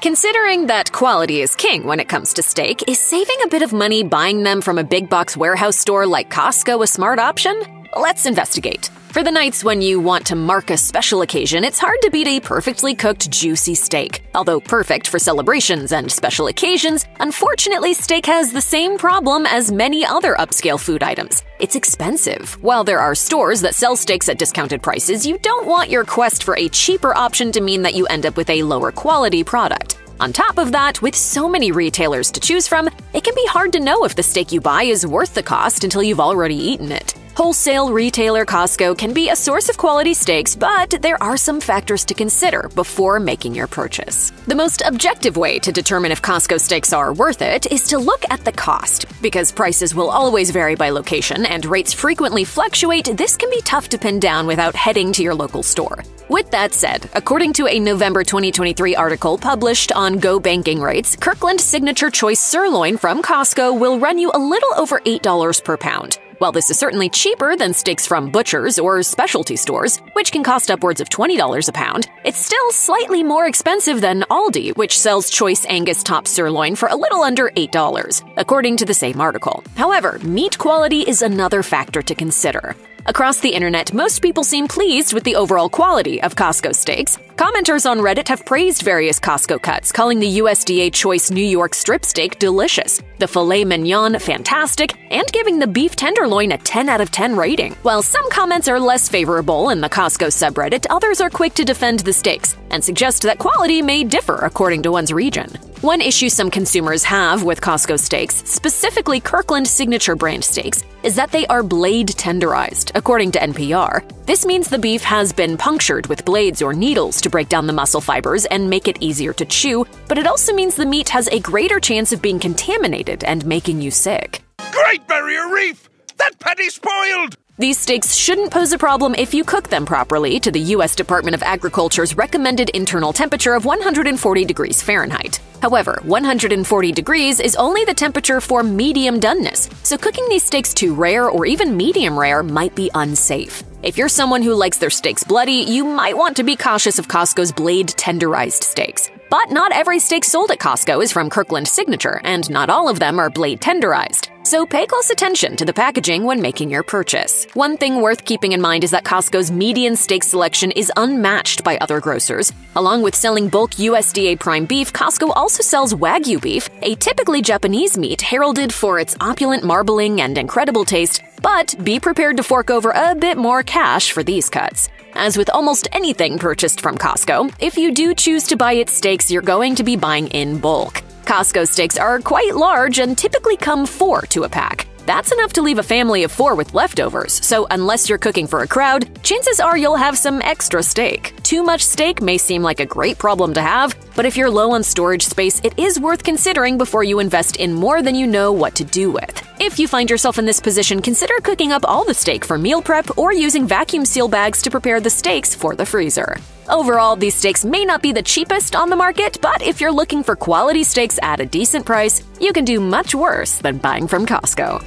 Considering that quality is king when it comes to steak, is saving a bit of money buying them from a big box warehouse store like Costco a smart option? Let's investigate. For the nights when you want to mark a special occasion, it's hard to beat a perfectly cooked, juicy steak. Although perfect for celebrations and special occasions, unfortunately, steak has the same problem as many other upscale food items. It's expensive. While there are stores that sell steaks at discounted prices, you don't want your quest for a cheaper option to mean that you end up with a lower quality product. On top of that, with so many retailers to choose from, it can be hard to know if the steak you buy is worth the cost until you've already eaten it. Wholesale retailer Costco can be a source of quality steaks, but there are some factors to consider before making your purchase. The most objective way to determine if Costco steaks are worth it is to look at the cost. Because prices will always vary by location and rates frequently fluctuate, this can be tough to pin down without heading to your local store. With that said, according to a November 2023 article published on Go Banking Rates, Kirkland Signature Choice Sirloin from Costco will run you a little over $8 per pound. While this is certainly cheaper than steaks from butchers or specialty stores, which can cost upwards of $20 a pound, it's still slightly more expensive than Aldi, which sells choice Angus top sirloin for a little under $8, according to the same article. However, meat quality is another factor to consider. Across the internet, most people seem pleased with the overall quality of Costco steaks. Commenters on Reddit have praised various Costco cuts, calling the USDA Choice New York strip steak delicious, the filet mignon fantastic, and giving the beef tenderloin a 10 out of 10 rating. While some comments are less favorable in the Costco subreddit, others are quick to defend the steaks and suggest that quality may differ according to one's region. One issue some consumers have with Costco steaks, specifically Kirkland Signature brand steaks, is that they are blade tenderized, according to NPR. This means the beef has been punctured with blades or needles to break down the muscle fibers and make it easier to chew, but it also means the meat has a greater chance of being contaminated and making you sick. Great Barrier Reef! That patty's spoiled! These steaks shouldn't pose a problem if you cook them properly to the U.S. Department of Agriculture's recommended internal temperature of 140 degrees Fahrenheit. However, 140 degrees is only the temperature for medium doneness, so cooking these steaks too rare or even medium rare might be unsafe. If you're someone who likes their steaks bloody, you might want to be cautious of Costco's blade tenderized steaks. But not every steak sold at Costco is from Kirkland Signature, and not all of them are blade tenderized. So pay close attention to the packaging when making your purchase. One thing worth keeping in mind is that Costco's median steak selection is unmatched by other grocers. Along with selling bulk USDA prime beef, Costco also sells Wagyu beef, a typically Japanese meat heralded for its opulent marbling and incredible taste, but be prepared to fork over a bit more cash for these cuts. As with almost anything purchased from Costco, if you do choose to buy its steaks, you're going to be buying in bulk. Costco steaks are quite large and typically come 4 to a pack. That's enough to leave a family of 4 with leftovers, so unless you're cooking for a crowd, chances are you'll have some extra steak. Too much steak may seem like a great problem to have, but if you're low on storage space, it is worth considering before you invest in more than you know what to do with. If you find yourself in this position, consider cooking up all the steak for meal prep or using vacuum seal bags to prepare the steaks for the freezer. Overall, these steaks may not be the cheapest on the market, but if you're looking for quality steaks at a decent price, you can do much worse than buying from Costco.